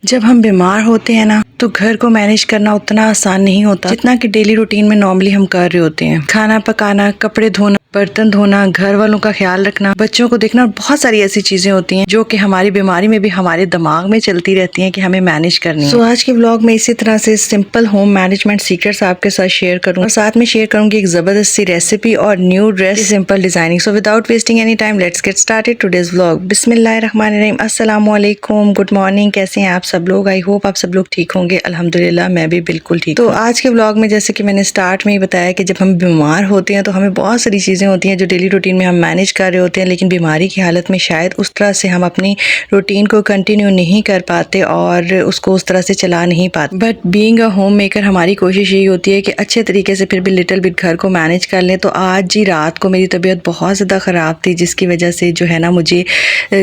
जब हम बीमार होते हैं ना तो घर को मैनेज करना उतना आसान नहीं होता जितना कि डेली रूटीन में नॉर्मली हम कर रहे होते हैं। खाना पकाना, कपड़े धोना, बर्तन धोना, घर वालों का ख्याल रखना, बच्चों को देखना, बहुत सारी ऐसी चीजें होती हैं जो कि हमारी बीमारी में भी हमारे दिमाग में चलती रहती हैं कि हमें मैनेज करनी है। आज के व्लॉग में इसी तरह से सिंपल होम मैनेजमेंट सीक्रेट्स आपके साथ शेयर करूँ और साथ में शेयर करूंगी एक जबरदस्त सी रेसिपी और new dress simple designing. So without wasting any time let's get started today's vlog. बिस्मिल्लाहिर्रहमानिर्रहीम, अस्सलाम वालेकुम, गुड मॉर्निंग। कैसे हैं आप सब लोग? आई होप आप सब लोग ठीक होंगे। अल्हम्दुलिल्लाह मैं भी बिल्कुल ठीक। तो आज के व्लॉग में जैसे कि मैंने स्टार्ट में ही बताया कि जब हम बीमार होते हैं तो हमें बहुत सारी चीज़ें होती हैं जो डेली रूटीन में हम मैनेज कर रहे होते हैं, लेकिन बीमारी की हालत में शायद उस तरह से हम अपनी रूटीन को कंटिन्यू नहीं कर पाते और उसको उस तरह से चला नहीं पाते। But being a home maker हमारी कोशिश यही होती है कि अच्छे तरीके से फिर भी लिटिल बिट घर को मैनेज कर लें। तो आज जी रात को मेरी तबीयत बहुत ज़्यादा ख़राब थी, जिसकी वजह से जो है ना मुझे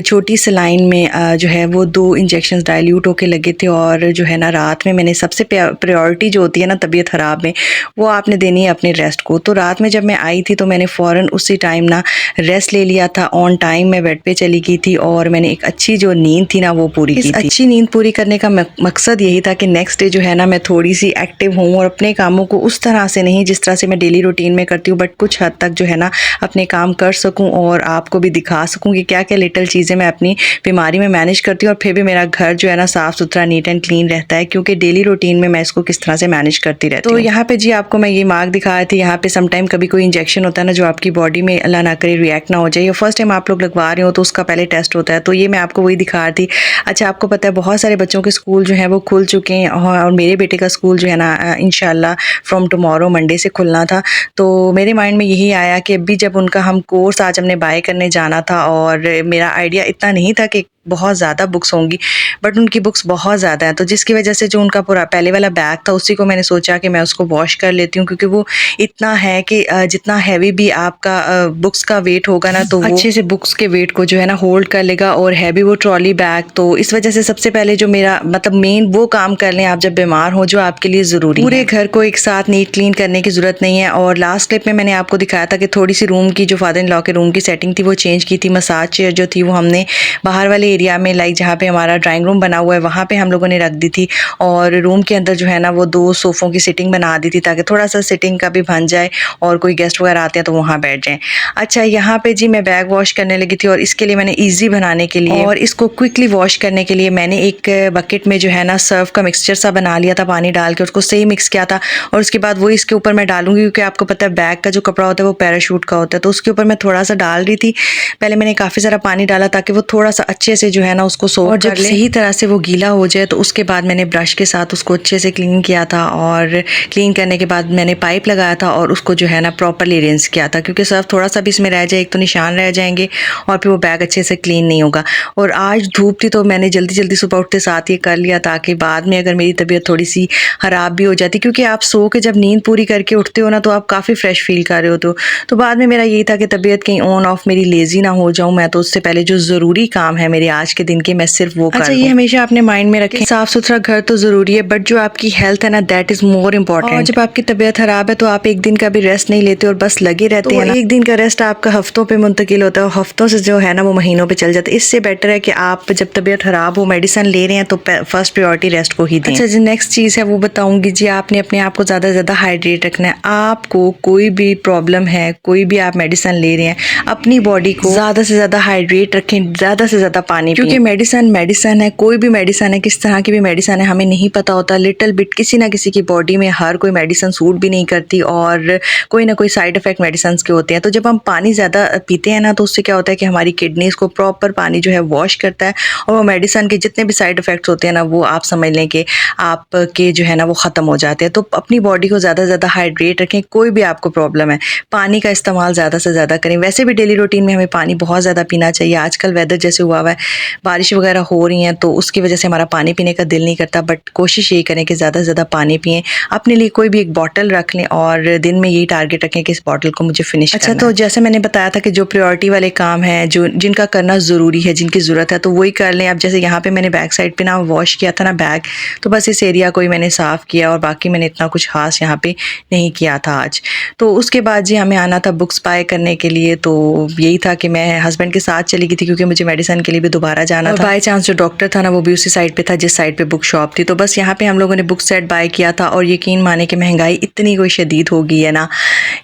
छोटी सलाइन में जो है वो 2 इंजेक्शंस डाइल्यूट होके लगे थे और जो है ना रात में मैंने सबसे प्रायोरिटी जो होती है ना तबीयत ख़राब में, वो आपने देनी है अपने रेस्ट को। तो रात में जब मैं आई थी तो मैंने फ़ौरन उसी टाइम ना रेस्ट ले लिया था। ऑन टाइम मैं बेड पे चली गई थी और मैंने एक अच्छी जो नींद थी ना वो पूरी की थी। अच्छी नींद पूरी करने का मकसद यही था कि नेक्स्ट डे जो है ना मैं थोड़ी सी एक्टिव हूँ और अपने कामों को उस तरह से नहीं जिस तरह से मैं डेली रूटीन में करती हूँ, बट कुछ हद तक जो है ना अपने काम कर सकूँ और आपको भी दिखा सकूँ कि क्या क्या लिटिल चीज़ें मैं अपनी बीमारी में मैनेज करती हूँ और फिर भी मेरा घर जो है ना साफ़ सुथरा नीट एंड क्लीन रहता है, क्योंकि डेली रूटीन में मैं इसको किस तरह से मैनेज करती रहती हूँ। तो यहाँ पे जी आपको मैं ये मार्क दिखाया थी, यहाँ पे समटाइम कभी कोई इंजेक्शन होता है ना जो आपकी बॉडी में अल्लाह ना करे रिएक्ट ना हो जाए, फर्स्ट टाइम आप लोग लगवा रहे हो तो उसका पहले टेस्ट होता है। तो ये मैं आपको वही दिखा रही थी। अच्छा, आपको पता है बहुत सारे बच्चों के स्कूल जो है वो खुल चुके हैं और मेरे बेटे का स्कूल जो है ना इंशाल्लाह फ्रॉम टुमारो मंडे से खुलना था। तो मेरे माइंड में यही आया कि अभी जब उनका हम कोर्स आज हमने बाय करने जाना था और मेरा आइडिया इतना नहीं था कि बहुत ज़्यादा बुक्स होंगी, बट उनकी बुक्स बहुत ज़्यादा हैं, तो जिसकी वजह से जो उनका पूरा पहले वाला बैग था उसी को मैंने सोचा कि मैं उसको वॉश कर लेती हूँ, क्योंकि वो इतना है कि जितना हैवी भी आपका बुक्स का वेट होगा ना तो वो अच्छे से बुक्स के वेट को जो है ना होल्ड कर लेगा और हैवी वो ट्रॉली बैग। तो इस वजह से सबसे पहले जो मेरा मतलब मेन वो काम कर लें आप जब बीमार हो जो आपके लिए ज़रूरी है। पूरे घर को एक साथ नीट क्लीन करने की ज़रूरत नहीं है। और लास्ट क्लिप में मैंने आपको दिखाया था कि थोड़ी सी रूम की जो फादर इन लॉ के रूम की सेटिंग थी वो चेंज की थी। मसाज चेयर जो थी वो हमने बाहर वाले एरिया में, लाइक जहाँ पे हमारा ड्राइंग रूम बना हुआ है वहाँ पे हम लोगों ने रख दी थी और रूम के अंदर जो है ना वो 2 सोफ़ों की सिटिंग बना दी थी ताकि थोड़ा सा सिटिंग का भी बन जाए और कोई गेस्ट वगैरह आते हैं तो वहाँ बैठ जाएं। अच्छा, यहाँ पे जी मैं बैग वॉश करने लगी थी और इसके लिए मैंने ईजी बनाने के लिए और इसको क्विकली वॉश करने के लिए मैंने एक बकेट में जो है ना सर्फ का मिक्सचर सा बना लिया था, पानी डाल के उसको सही मिक्स किया था और उसके बाद वो इसके ऊपर मैं डालूंगी, क्योंकि आपको पता है बैग का जो कपड़ा होता है वो पैराशूट का होता है, तो उसके ऊपर मैं थोड़ा सा डाल रही थी। पहले मैंने काफ़ी सारा पानी डाला ताकि वो थोड़ा सा अच्छे से जो है ना उसको सोख कर ले, सही तरह से वो गीला हो जाए। तो उसके बाद मैंने ब्रश के साथ उसको अच्छे से क्लीन किया था और क्लीन करने के बाद मैंने पाइप लगाया था और उसको जो है ना प्रॉपरली रिंस किया था, क्योंकि सर्फ थोड़ा सा भी इसमें रह जाए एक तो निशान रह जाएंगे और फिर वो बैग अच्छे से क्लीन नहीं होगा। और आज धूप थी तो मैंने जल्दी जल्दी सुबह उठते साथ ये कर लिया ताकि बाद में अगर मेरी तबीयत थोड़ी सी ख़राब भी हो जाती, क्योंकि आप सो के जब नींद पूरी करके उठते हो ना तो आप काफ़ी फ्रेश फील कर रहे हो। तो बाद में मेरा यही था कि तबीयत कहीं ऑन ऑफ मेरी लेज़ी ना हो जाऊँ मैं, तो उससे पहले जो ज़रूरी काम है मेरे आज के दिन के मैं सिर्फ वो कर। अच्छा, ये हमेशा अपने माइंड में रखें, साफ सुथरा घर तो ज़रूरी है बट जो आपकी हेल्थ है ना दैट इज़ मोर इम्पॉर्टेंट। और जब आपकी तबीयत ख़राब है तो आप एक दिन का भी रेस्ट नहीं लेते और बस लगे रहते हैं ना। एक दिन का रेस्ट आपका हफ्तों पे मुंतकिल होता है, हफ्तों से जो है ना वो महीनों पे चल जाता है। इससे बेटर है कि आप जब तबीयत ख़राब हो मेडिसिन ले रहे हैं तो फर्स्ट प्रायोरिटी रेस्ट को ही दें। अच्छा जी, नेक्स्ट चीज़ है वो बताऊंगी जी, आपने अपने आप को ज़्यादा से ज़्यादा हाइड्रेट रखना है। आपको कोई भी प्रॉब्लम है, कोई भी आप मेडिसिन ले रहे हैं, अपनी बॉडी को ज़्यादा से ज़्यादा हाइड्रेट रखें, ज़्यादा से ज़्यादा पानी, क्योंकि मेडिसिन है, कोई भी मेडिसिन है, किस तरह की भी मेडिसिन है हमें नहीं पता होता। लिटिल बिट किसी ना किसी की बॉडी में हर कोई मेडिसिन सूट भी नहीं करती और कोई ना कोई साइड इफेक्ट मेडिसिन के होते हैं। तो जब हम पानी ज़्यादा पीते हैं ना तो उससे क्या होता है कि हमारी किडनीज को प्रॉपर पानी जो है वॉश करता है और वो मेडिसिन के जितने भी साइड इफेक्ट्स होते हैं ना वो आप समझ लें कि आपके जो है ना वो ख़त्म हो जाते हैं। तो अपनी बॉडी को ज़्यादा से ज़्यादा हाइड्रेट रखें। कोई भी आपको प्रॉब्लम है, पानी का इस्तेमाल ज़्यादा से ज़्यादा करें। वैसे भी डेली रूटीन में हमें पानी बहुत ज़्यादा पीना चाहिए। आजकल वेदर जैसे हुआ हुआ है, बारिश वगैरह हो रही हैं तो उसकी वजह से हमारा पानी पीने का दिल नहीं करता, बट कोशिश यही करें कि ज़्यादा से ज़्यादा पानी पिएं। अपने लिए कोई भी एक बॉटल रख लें और दिन में यही टारगेट रखें कि इस बॉटल को मुझे फिनिश करना है। तो जैसे मैंने बताया था कि जो प्रायोरिटी वाले काम हैं, जो जिनका करना ज़रूरी है, जिनकी ज़रूरत है तो वही कर लें। अब जैसे यहाँ पे मैंने बैक साइड पे ना वॉश किया था ना बैग, तो बस इस एरिया को ही मैंने साफ़ किया और बाकी मैंने इतना कुछ खास यहाँ पे नहीं किया था आज। तो उसके बाद जी हमें आना था बुक्स बाय करने के लिए। तो यही था कि मैं हस्बैंड के साथ चली गई थी क्योंकि मुझे मेडिसिन के लिए भी दोबारा जाना था। बाई चांस जो डॉक्टर था ना वो भी उसी साइड पे था जिस साइड पे बुक शॉप थी। तो बस यहाँ पे हम लोगों ने बुक सेट बाय किया था और यकीन माने कि महंगाई इतनी कोई शदीद हो गई है ना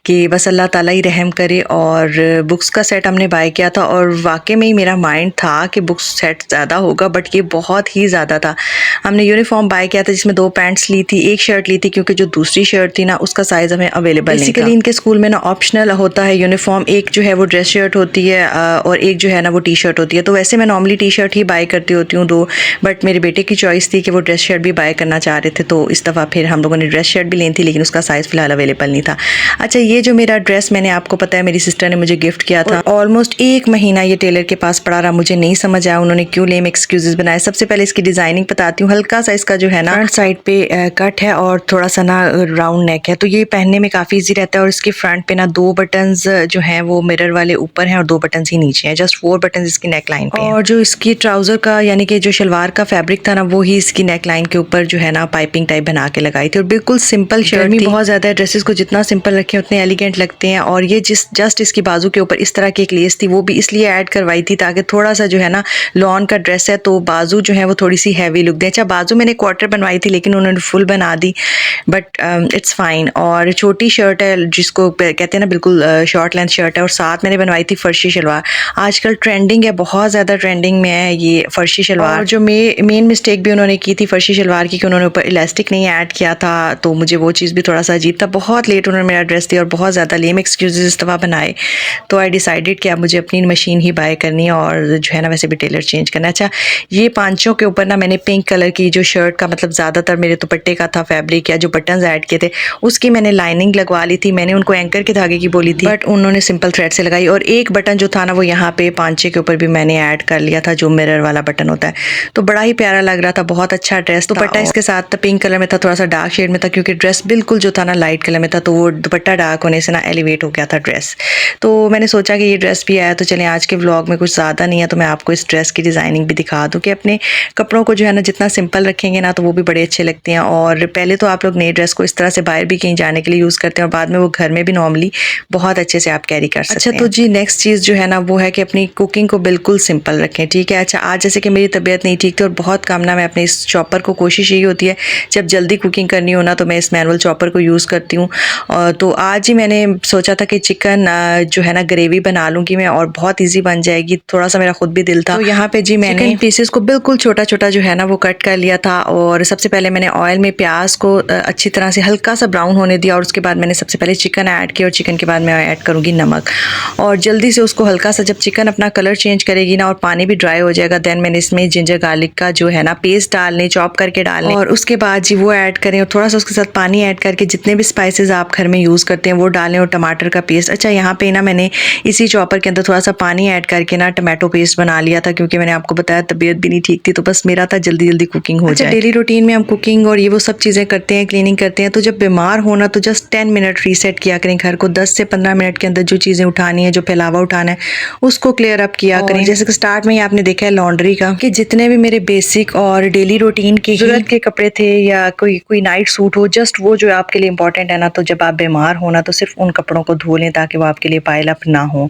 कि बस अल्लाह ताला ही रहम करे। और बुक्स का सेट हमने बाय किया था और वाकई में ही मेरा माइंड था कि बुक्स सेट ज़्यादा होगा, बट ये बहुत ही ज़्यादा था। हमने यूनिफॉर्म बाय किया था जिसमें 2 पैंट्स ली थी, 1 शर्ट ली थी क्योंकि जो दूसरी शर्ट थी ना उसका साइज़ हमें अवेलेबल नहीं था। बेसिकली इनके स्कूल में ना ऑप्शनल होता है यूनिफॉर्म, एक जो है वो ड्रेस शर्ट होती है और एक जो है ना वो टी शर्ट होती है। तो वैसे मैं नॉर्मली टी शर्ट ही बाय करती होती हूँ 2, बट मेरे बेटे की चॉइस थी कि वो ड्रेस शर्ट भी बाय करना चाह रहे थे, तो इस दफ़ा फिर हम लोगों ने ड्रेस शर्ट भी लेनी थी लेकिन उसका साइज़ फ़िलहाल अवेलेबल नहीं था। अच्छा, ये जो मेरा ड्रेस मैंने आपको पता है मेरी सिस्टर ने मुझे गिफ्ट किया था। ऑलमोस्ट 1 महीना ये टेलर के पास पड़ा रहा, मुझे नहीं समझ आया उन्होंने क्यों लेम एक्सक्यूजेस बनाए। सबसे पहले इसकी डिज़ाइनिंग बताती हूँ। हल्का सा इसका जो है ना फ्रंट साइड पे कट है और थोड़ा सा ना राउंड नेक है, तो ये पहनने में काफ़ी ईजी रहता है। और इसके फ्रंट पे ना 2 बटन्स जो हैं वो मिरर वाले ऊपर हैं और 2 बटन्स ही नीचे हैं, जस्ट 4 बटन्स इसकी नेक लाइन पे हैं। और जो इसकी ट्राउज़र का यानी कि जो शलवार का फैब्रिक था ना वो ही इसकी नेक लाइन के ऊपर जो है ना पाइपिंग टाइप बना के लगाई थी। और बिल्कुल सिंपल शर्ट थी। बहुत ज़्यादा ड्रेसेस को जितना सिंपल रखें उतने एलिगेंट लगते हैं। और ये जस्ट इसकी बाजू के ऊपर इस तरह की एक लेस थी, वो भी इसलिए ऐड करवाई थी ताकि थोड़ा सा जो है ना लॉन का ड्रेस है तो बाजू जो है वो थोड़ी सी हैवी लुक दे। अच्छा, बाजू मैंने क्वार्टर बनवाई थी लेकिन उन्होंने फुल बना दी, बट इट्स फाइन। और छोटी शर्ट है जिसको कहते हैं ना बिल्कुल शॉर्ट लेंथ शर्ट है, और साथ मैंने बनवाई थी फर्शी शलवार। आजकल ट्रेंडिंग है, बहुत ज़्यादा ट्रेंडिंग में है ये फर्शी शलवार। और जो मेन मिस्टेक भी उन्होंने की थी फर्शी शलवार की कि उन्होंने ऊपर इलास्टिक नहीं ऐड किया था, तो मुझे वो चीज़ भी थोड़ा सा अजीब था। बहुत लेट उन्होंने मेरा ड्रेस दिया और बहुत ज़्यादा लेम एक्सक्यूजेस इस दफ़ा बनाए, तो आई डिसाइडेड कि अब मुझे अपनी मशीन ही बाय करनी है और जो है ना वैसे भी टेलर चेंज करना है। अच्छा, ये पांचों के ऊपर ना मैंने पिंक कलर की जो शर्ट का मतलब ज़्यादातर मेरे दुपट्टे का था फैब्रिक या जो बटन्स ऐड किए थे उसकी मैंने लाइनिंग लगवा ली थी। मैंने उनको एंकर के धागे की बोली थी बट उन्होंने सिंपल थ्रेड से लगाई। और एक बटन जो था ना वो यहाँ पे पांचे के ऊपर भी मैंने ऐड कर लिया था, जो मिरर वाला बटन होता है। तो बड़ा ही प्यारा लग रहा था, बहुत अच्छा ड्रेस। दुपट्टा इसके साथ पिंक कलर में था, थोड़ा सा डार्क शेड में था क्योंकि ड्रेस बिल्कुल जो था ना लाइट कलर में था, तो वो दुपट्टा डार्क होने से ना एलिवेट हो गया था ड्रेस। तो मैंने सोचा कि ये ड्रेस भी आया तो चलें आज के व्लॉग में कुछ ज़्यादा नहीं है तो मैं आपको इस ड्रेस की डिज़ाइनिंग भी दिखा दूँ कि अपने कपड़ों को जो है ना जितना सिंपल रखेंगे ना तो वो भी बड़े अच्छे लगते हैं। और पहले तो आप लोग नई ड्रेस को इस तरह से बाहर भी कहीं जाने के लिए यूज़ करते हैं और बाद में वो घर में भी नॉर्मली बहुत अच्छे से आप कैरी कर सकते हैं। अच्छा, तो जी नेक्स्ट चीज़ जो है ना वो है कि अपनी कुकिंग को बिल्कुल सिंपल रखें, ठीक है। अच्छा, आज जैसे कि मेरी तबीयत नहीं ठीक थी और बहुत काम ना मैं अपने इस चॉपर को कोशिश यही होती है जब जल्दी कुकिंग करनी हो ना तो मैं इस मैनुअल चॉपर को यूज़ करती हूँ। तो आज ही मैंने सोचा था कि चिकन जो है ना ग्रेवी बना लूँगी मैं और बहुत ईजी बन जाएगी। थोड़ा सा मेरा खुद भी दिल था। तो यहाँ पे जी मैंने पीसेस को बिल्कुल छोटा छोटा जो है ना वो कट कर लिया था। और सबसे पहले मैंने ऑयल में प्याज को अच्छी तरह से हल्का सा ब्राउन होने दिया और उसके बाद मैंने सबसे पहले चिकन ऐड किया और चिकन के बाद मैं ऐड करूँगी नमक। और जल्दी से उसको हल्का सा जब चिकन अपना कलर चेंज करेगी ना और पानी भी ड्राई हो जाएगा देन मैंने इसमें जिंजर गार्लिक का जो है ना पेस्ट डालने, चॉप करके डालने और उसके बाद जी वो ऐड करें और थोड़ा सा उसके साथ पानी ऐड करके जितने भी स्पाइसेस आप घर में यूज़ करते हैं वो डालें और टमाटर का पेस्ट। अच्छा, यहाँ पे ना मैंने इसी चॉपर के अंदर थोड़ा सा पानी ऐड करके ना टमाटो पेस्ट बना लिया था क्योंकि मैंने आपको बताया तबीयत भी नहीं ठीक थी, तो बस मेरा था जल्दी जल्दी कुकिंग हो जाए। डेली रूटीन में हम कुकिंग और ये वो सब चीज़ें करते हैं, क्लीनिंग करते हैं, तो जब बीमार होना तो जस्ट 10 मिनट रीसेट किया करें घर को। 10 से 15 मिनट के अंदर जो चीज़ें उठानी है, जो फैलावा उठाना है उसको क्लियर अप किया करें। जैसे कि स्टार्ट में ही आपने देखा है लॉन्ड्री का कि जितने भी मेरे बेसिक और डेली रूटीन के जरूरत के कपड़े थे या कोई नाइट सूट हो, जस्ट वो जो आपके लिए इंपॉर्टेंट है ना, तो जब आप बीमार होना तो सिर्फ उन कपड़ों को धो लें ताकि वो आपके लिए पाइल अप ना हो।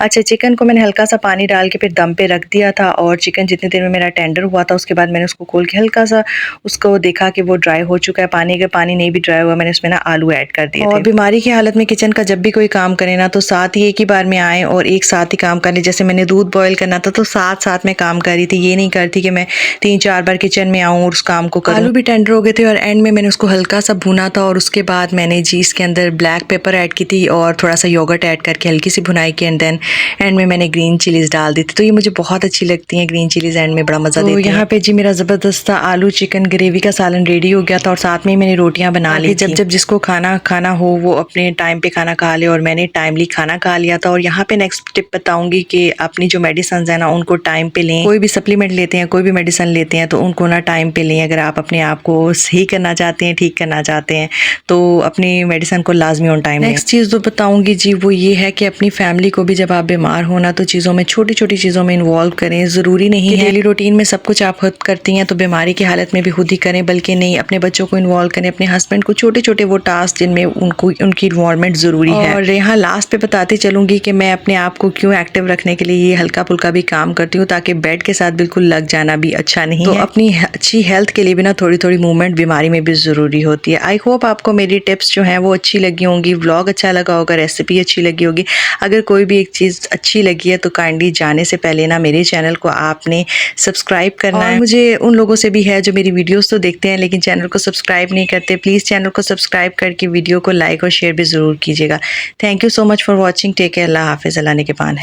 अच्छा, चिकन को मैंने हल्का सा पानी डाल के फिर दम पे रख दिया था और चिकन जितनी देर में मेरा टेंडर हुआ था उसके बाद मैंने उसको खोल के हल्का सा उसको देखा कि वो ड्राई हो चुका है पानी। अगर पानी नहीं भी ड्राई हुआ मैंने उसमें ना आलू ऐड कर दिए थे। और बीमारी की हालत में किचन का जब भी कोई काम करें ना तो साथ ही एक ही बार में आए और एक साथ ही काम कर ले। जैसे मैंने दूध बॉयल करना था तो साथ साथ में काम कर रही थी, ये नहीं करती कि मैं 3-4 बार किचन में आऊँ और उस काम को करूँ। आलू भी टेंडर हो गए थे और एंड में मैंने उसको हल्का सा भुना था और उसके बाद मैंने जी इसके अंदर ब्लैक पेपर ऐड की थी और थोड़ा सा योगर्ट ऐड करके हल्की सी भुनाई की एंड देन एंड में मैंने ग्रीन चिलीज डाल दी थी। तो ये मुझे बहुत अच्छी लगती हैं ग्रीन चिलीज, एंड में बड़ा मजा देती है। यहाँ पे जी मेरा जबरदस्त आलू चिकन ग्रेवी का सालन रेडी हो गया था और साथ में ही मैंने रोटियां बना ली। जब जिसको खाना हो वो अपने टाइम पे खाना खा ले और मैंने टाइमली खाना खा लिया था। और यहाँ पे नेक्स्ट टिप बताऊंगी कि अपनी जो मेडिसिन है ना उनको टाइम पे लें। कोई भी सप्लीमेंट लेते हैं, कोई भी मेडिसिन लेते हैं तो उनको ना टाइम पे लें। अगर आप अपने आप को सही करना चाहते हैं, ठीक करना चाहते हैं तो अपनी मेडिसिन को लाजमी ऑन टाइम। नेक्स्ट चीज़ जो बताऊंगी जी वो ये है कि अपनी फैमिली को भी जब आप बीमार होना तो चीज़ों में छोटी छोटी चीज़ों में इन्वॉल्व करें। ज़रूरी नहीं है डेली रूटीन में सब कुछ आप खुद करती हैं तो बीमारी की हालत में भी खुद ही करें, बल्कि नहीं अपने बच्चों को इन्वॉल्व करें, अपने हस्बैंड को छोटे छोटे वो टास्क जिनमें उनको उनकी इन्वॉल्वमेंट ज़रूरी है। और यहाँ लास्ट पे बताती चलूँगी कि मैं अपने आप को क्यों एक्टिव रखने के लिए ये हल्का फुल्का भी काम करती हूँ, ताकि बेड के साथ बिल्कुल लग जाना भी अच्छा नहीं है। अपनी अच्छी हेल्थ के लिए भी ना थोड़ी थोड़ी मूवमेंट बीमारी में भी ज़रूरी होती है। आई होप आपको मेरी टिप्स जो हैं वो अच्छी लगी होंगी, व्लॉग अच्छा लगा होगा, रेसिपी अच्छी लगी होगी। अगर कोई भी एक चीज़ अच्छी लगी है तो काइंडली जाने से पहले ना मेरे चैनल को आपने सब्सक्राइब करना है। मुझे उन लोगों से भी है जो मेरी वीडियोस तो देखते हैं लेकिन चैनल को सब्सक्राइब नहीं करते, प्लीज़ चैनल को सब्सक्राइब करके वीडियो को लाइक और शेयर भी ज़रूर कीजिएगा। Thank you so much for watching. Take care. अल्लाह हाफिज़। अल्लाह निगहबान है।